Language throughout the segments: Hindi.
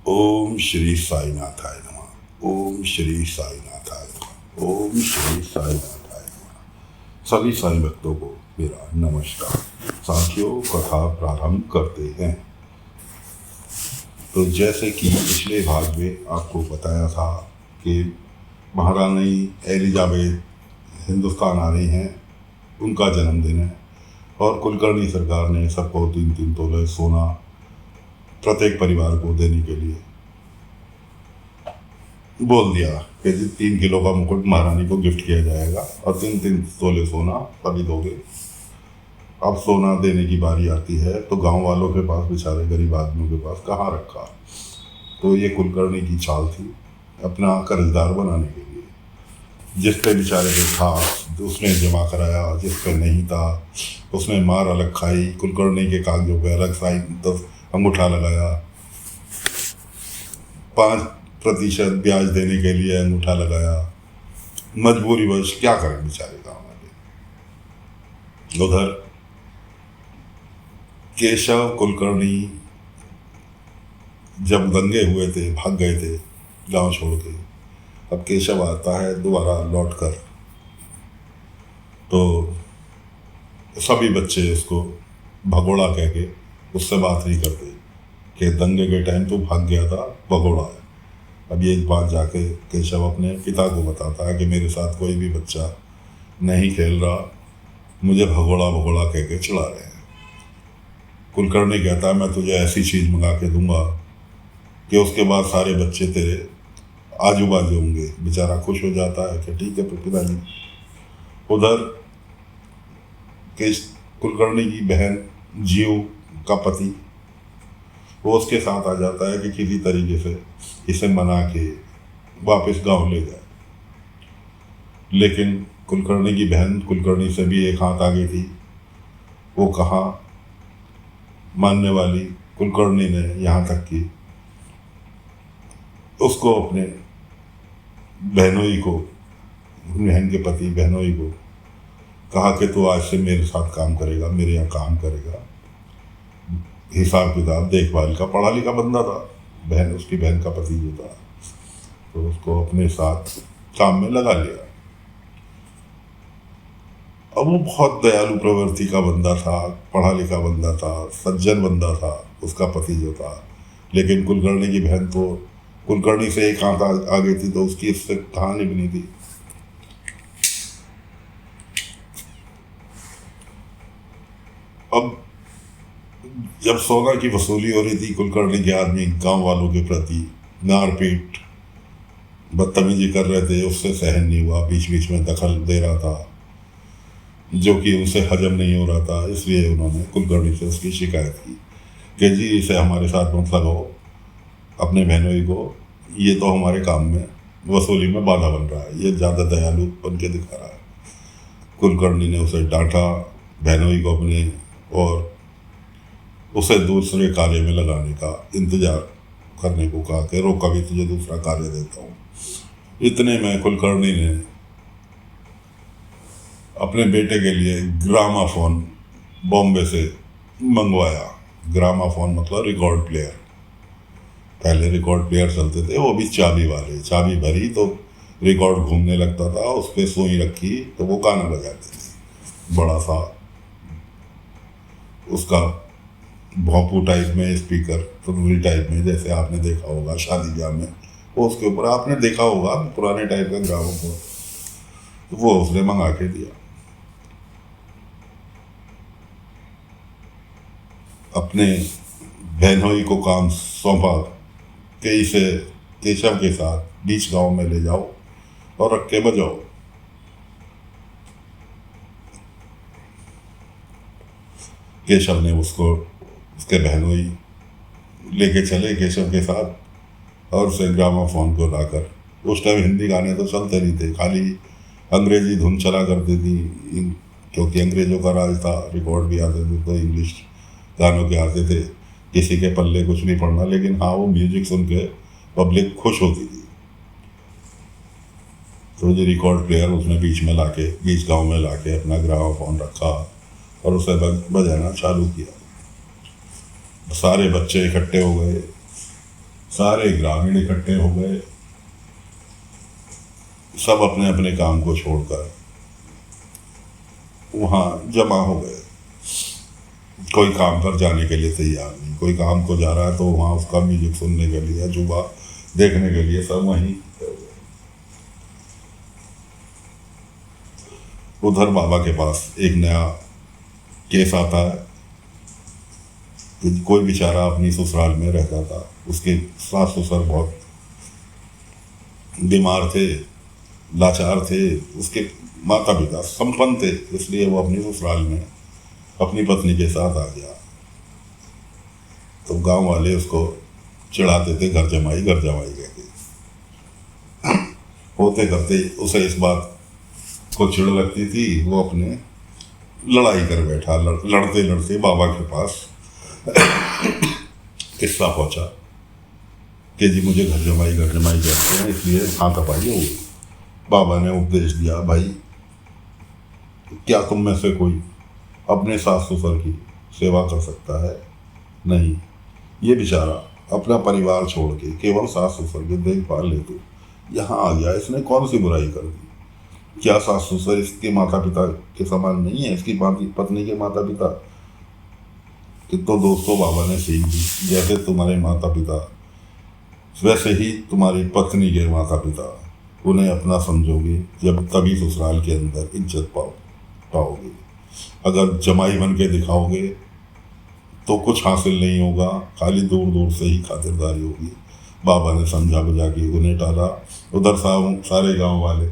ओम श्री साईनाथाय नमः। ओम श्री साईनाथाय नमः। ओम श्री साईनाथाय नमः। सभी साईं भक्तों को मेरा नमस्कार। साथियों, कथा प्रारंभ करते हैं। तो जैसे कि पिछले भाग में आपको बताया था कि महारानी एलिजाबेथ हिंदुस्तान आ रही हैं, उनका जन्मदिन है और कुलकर्णी सरकार ने सबको 3-3 तोले सोना प्रत्येक परिवार को देने के लिए बोल दिया कि 3 किलो का मुकुट महारानी को गिफ्ट किया जाएगा और 3-3 तोले सोना तभी दोगे। अब सोना देने की बारी आती है तो गांव वालों के पास, बेचारे गरीब आदमियों के पास कहाँ रखा। तो ये कुलकर्णी की चाल थी अपना कर्जदार बनाने के लिए। जिस पे बेचारे पे था उसने जमा कराया, जिस पे नहीं था उसने मार अलग खाई। कुलकर्णी के कागजों पे अलग साइन 10 अंगूठा लगाया, 5% ब्याज देने के लिए अंगूठा लगाया। मजबूरीवश क्या करें बेचारे गाँव वाले। उधर केशव कुलकर्णी जब दंगे हुए थे, भाग गए थे गांव छोड़ के। अब केशव आता है दोबारा लौट कर, तो सभी बच्चे उसको भगोड़ा कह के उससे बात नहीं करते कि दंगे के टाइम तो भाग गया था, भगोड़ा है। अब ये एक बात जाके केशव अपने पिता को बताता है कि मेरे साथ कोई भी बच्चा नहीं खेल रहा, मुझे भगोड़ा भगोड़ा कह के चिढ़ा रहे हैं। कुलकर्णी कहता है मैं तुझे ऐसी चीज़ मंगा के दूंगा कि उसके बाद सारे बच्चे तेरे आजू बाजू होंगे। बेचारा खुश हो जाता है कि ठीक है पिताजी। उधर कुलकर्णी की बहन जीव का पति वो उसके साथ आ जाता है कि किसी तरीके से इसे मना के वापस गांव ले जाए। लेकिन कुलकर्णी की बहन कुलकर्णी से भी एक हाथ आगे थी, वो कहाँ मानने वाली। कुलकर्णी ने यहाँ तक कि उसको अपने बहनोई को, बहन के पति बहनोई को कहा कि तू आज से मेरे साथ काम करेगा, मेरे यहाँ काम करेगा। हिसाब किताब देखभाल का पढ़ा लिखा बंदा था, बहन उसकी बहन का पति जो था, तो उसको अपने साथ काम में लगा लिया। अब वो बहुत दयालु प्रवृत्ति का बंदा था, पढ़ा लिखा बंदा था, सज्जन बंदा था उसका पति जो था। लेकिन कुलकर्णी की बहन तो कुलकर्णी से एक हाथ आ गई थी, तो उसकी इससे कहानी भी नहीं थी। अब जब सोना की वसूली हो रही थी, कुलकर्णी के आदमी गांव वालों के प्रति मारपीट बदतमीजी कर रहे थे, उससे सहन नहीं हुआ, बीच बीच में दखल दे रहा था जो कि उनसे हजम नहीं हो रहा था। इसलिए उन्होंने कुलकर्णी से उसकी शिकायत की कि जी इसे हमारे साथ मत लगाओ, अपने बहनोई को, ये तो हमारे काम में वसूली में बाधा बन रहा है, ये ज़्यादा दयालु बन के दिखा रहा है। कुलकर्णी ने उसे डांटा, बहनोई को अपने, और उसे दूसरे कार्य में लगाने का इंतजार करने को कहा कि रोक, कभी तुझे दूसरा कार्य देता हूँ। इतने में कुलकर्णी ने अपने बेटे के लिए ग्रामाफोन बॉम्बे से मंगवाया। ग्रामाफोन मतलब रिकॉर्ड प्लेयर। पहले रिकॉर्ड प्लेयर चलते थे, वो भी चाबी वाले। चाबी भरी तो रिकॉर्ड घूमने लगता था, उस पर सुई रखी तो वो गाना बजाते थे। बड़ा सा उसका भोंपू टाइप में स्पीकर, तंदूरी टाइप में, जैसे आपने देखा होगा शादी ब्याह में, वो उसके ऊपर आपने देखा होगा पुराने टाइप का ग्रामोफोन, तो वो उसने मंगा के दिया। अपने बहनोई को काम सौंपा कि इसे केशव के साथ बीच गांव में ले जाओ और रख के बजाओ। केशव ने उसको, उसके बहनोई लेके चले केशव के साथ और उसे ग्रामाफोन को लाकर, उस टाइम हिंदी गाने तो चलते नहीं थे, खाली अंग्रेजी धुन चला करती थी, क्योंकि अंग्रेजों का राज था। रिकॉर्ड भी आते थे तो इंग्लिश गानों के आते थे, किसी के पल्ले कुछ नहीं पड़ना। लेकिन हाँ, वो म्यूजिक सुन के पब्लिक खुश होती थी। तो ये रिकॉर्ड प्लेयर उसने बीच में लाके, बीच गांव में लाके अपना ग्रामाफोन रखा और उसे बजाना चालू किया। सारे बच्चे इकट्ठे हो गए, सारे ग्रामीण इकट्ठे हो गए, सब अपने अपने काम को छोड़कर वहाँ जमा हो गए। कोई काम पर जाने के लिए तैयार नहीं, कोई काम को जा रहा है तो वहाँ उसका म्यूजिक सुनने के लिए, जुबा देखने के लिए सब वहीं। उधर बाबा के पास एक नया केस आता है कि कोई बेचारा अपनी ससुराल में रहता था, उसके सास ससुर बहुत बीमार थे, लाचार थे, उसके माता पिता संपन्न थे, इसलिए वो अपनी ससुराल में अपनी पत्नी के साथ आ गया। तो गांव वाले उसको चिढ़ाते थे, घर जमाई कहते। होते करते उसे इस बात को चिढ़ लगती थी, वो अपने लड़ाई कर बैठा। लड़ते लड़ते बाबा के पास किस्सा पहुंचा कि जी मुझे घर जमाई कहते हैं, इसलिए हाथापाई हो गई। बाबा ने उपदेश दिया, भाई क्या तुम में से कोई अपने सास ससुर की सेवा कर सकता है? नहीं। ये बेचारा अपना परिवार छोड़ के केवल सास ससुर की देखभाल हेतु यहाँ आ गया, इसने कौन सी बुराई कर दी? क्या सास ससुर इसके माता पिता के समान नहीं है, इसकी पत्नी के माता पिता? तो दोस्तों बाबा ने सीख दी, जैसे तुम्हारे माता पिता वैसे ही तुम्हारी पत्नी के माता पिता, उन्हें अपना समझोगे जब तभी ससुराल के अंदर इज्जत पाओगे। अगर जमाई बन के दिखाओगे तो कुछ हासिल नहीं होगा, खाली दूर दूर से ही खातिरदारी होगी। बाबा ने समझा बुझा के उन्हें टाला। उधर सारे गांव वाले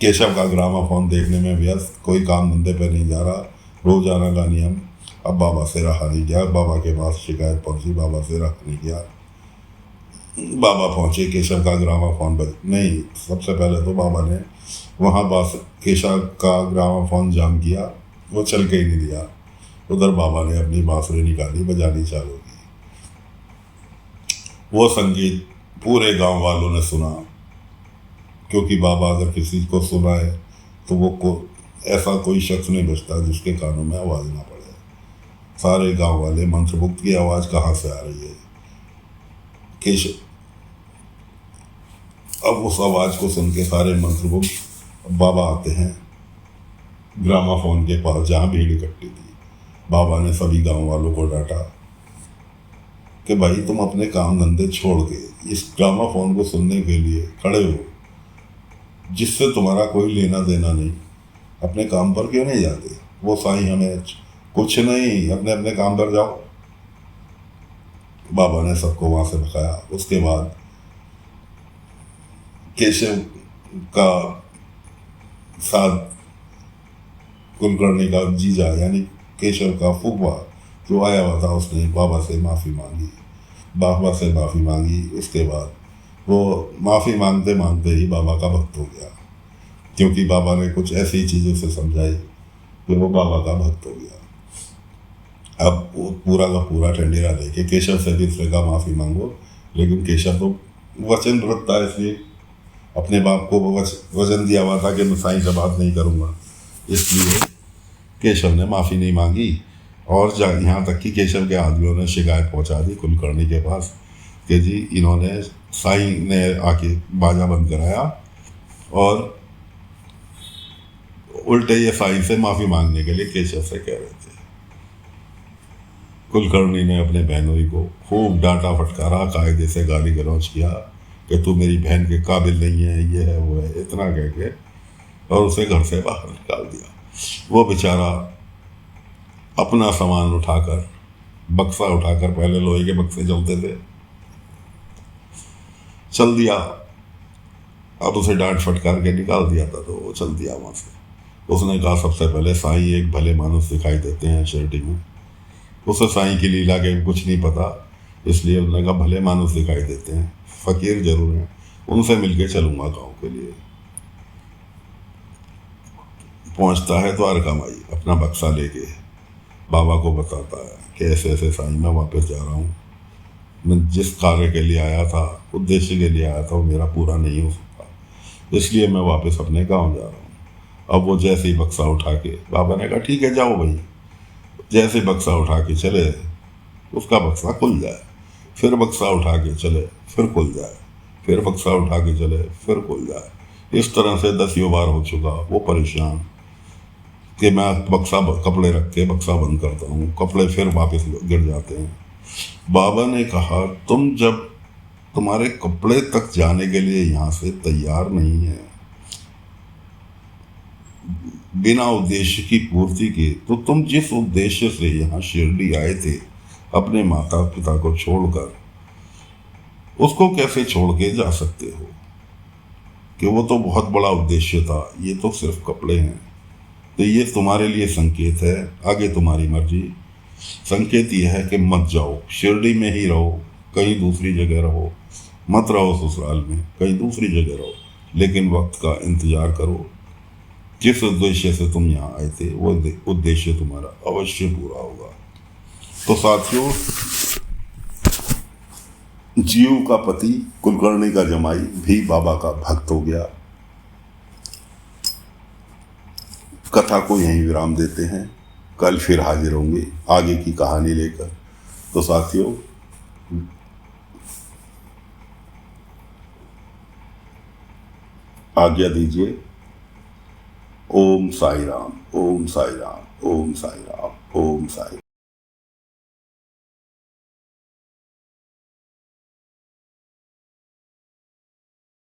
केशव का ग्रामाफोन देखने में व्यस्त, कोई काम धंधे पर नहीं जा रहा, रोजाना का नियम। अब बाबा से रहा नहीं गया, बाबा के पास शिकायत पहुंची, बाबा से रहा नहीं गया। बाबा पहुंचे, केशव का ग्रामाफोन नहीं, सबसे पहले तो बाबा ने वहाँ बस केशव का ग्रामाफोन जाम किया, वो चल के ही नहीं दिया। उधर बाबा ने अपनी बांसुरी निकाली, बजानी चालू की। वो संगीत पूरे गांव वालों ने सुना, क्योंकि बाबा अगर किसी को सुनाए तो वो ऐसा कोई शख्स नहीं बचता जिसके कानों में आवाज़ ना पड़े। सारे गांव वाले मंत्रमुग्ध की आवाज़ कहाँ से आ रही है? केशव। अब उस आवाज़ को सुन के सारे मंत्रमुग्ध। बाबा आते हैं ग्रामाफोन के पास जहाँ भीड़ इकट्ठी थी। बाबा ने सभी गांव वालों को डांटा कि भाई तुम अपने काम धंधे छोड़ के इस ग्रामाफोन को सुनने के लिए खड़े हो, जिससे तुम्हारा कोई लेना देना नहीं, अपने काम पर क्यों नहीं जाते? वो साईं हमें कुछ नहीं, अपने अपने काम पर जाओ। बाबा ने सबको वहां से भगाया। उसके बाद केशव का साथ कुलकर्णी का जीजा यानी केशव का फूफा जो आया हुआ था, उसने बाबा से माफ़ी मांगी। उसके बाद वो माफ़ी मांगते मांगते ही बाबा का भक्त हो गया, क्योंकि बाबा ने कुछ ऐसी चीज़ों से समझाई कि वो बाबा का भक्त हो गया। अब वो पूरा का पूरा ठंडेरा लेके केशव से भी उसने माफ़ी मांगो, लेकिन केशव तो वचन व्रत था, इसलिए अपने बाप को वचन दिया हुआ था कि मैं साईं से बात नहीं करूँगा, इसलिए केशव ने माफ़ी नहीं मांगी। और यहाँ तक कि केशव के आदमियों ने शिकायत पहुँचा दी कुलकर्णी के पास कि जी इन्होंने साईं ने आके बाजा बंद कराया और उल्टे ये साईं से माफ़ी मांगने के लिए केशव से कह रहे थे। कुलकर्णी ने अपने बहनोई को खूब डांटा फटकारा, कायदे से गाली गलौज किया कि तू मेरी बहन के काबिल नहीं है, ये है वो है, इतना कह के और उसे घर से बाहर निकाल दिया। वो बेचारा अपना सामान उठाकर, बक्सा उठाकर, पहले लोहे के बक्से चलते थे, चल दिया। अब उसे डांट फटकार के निकाल दिया था तो वो चल दिया वहाँ से। उसने कहा सबसे पहले साईं एक भले मानुस दिखाई देते हैं शिरडी में। उसे साईं की लीला के कुछ नहीं पता, इसलिए उसने कहा भले मानुस दिखाई देते हैं, फकीर जरूर हैं, उनसे मिलके चलूँगा गाँव के लिए। पहुँचता है द्वारका माई, अपना बक्सा लेके बाबा को बताता है कि ऐसे ऐसे साईं मैं वापस जा रहा हूँ, मैं जिस कार्य के लिए आया था, उद्देश्य के लिए आया था, वो मेरा पूरा नहीं हो सकता, इसलिए मैं वापस अपने गांव जा रहा हूँ। अब वो जैसे ही बक्सा उठा के, बाबा ने कहा ठीक है जाओ भाई, जैसे बक्सा उठा के चले, उसका बक्सा खुल जाए। फिर बक्सा उठा के चले, फिर खुल जाए, फिर बक्सा उठा के चले, फिर खुल जाए। इस तरह से 10 बार हो चुका। वो परेशान कि मैं बक्सा कपड़े रख के बक्सा बंद करता हूँ, कपड़े फिर वापस गिर जाते हैं। बाबा ने कहा, तुम जब तुम्हारे कपड़े तक जाने के लिए यहाँ से तैयार नहीं है, बिना उद्देश्य की पूर्ति के, तो तुम जिस उद्देश्य से यहाँ शिरडी आए थे, अपने माता पिता को छोड़कर, उसको कैसे छोड़ के जा सकते हो? कि वो तो बहुत बड़ा उद्देश्य था, ये तो सिर्फ कपड़े हैं। तो ये तुम्हारे लिए संकेत है, आगे तुम्हारी मर्जी। संकेत ये है कि मत जाओ, शिरडी में ही रहो, कहीं दूसरी जगह रहो, मत रहो ससुराल में, कहीं दूसरी जगह रहो, लेकिन वक्त का इंतजार करो। जिस उद्देश्य से तुम यहाँ आए थे, वो उद्देश्य तुम्हारा अवश्य पूरा होगा। तो साथियों, जीव का पति कुलकर्णी का जमाई भी बाबा का भक्त हो गया। कथा को यहीं विराम देते हैं, कल फिर हाजिर होंगे आगे की कहानी लेकर। तो साथियों, आज्ञा दीजिए। ओम साई राम, ओम साई राम, ओम साई राम, ओम साई।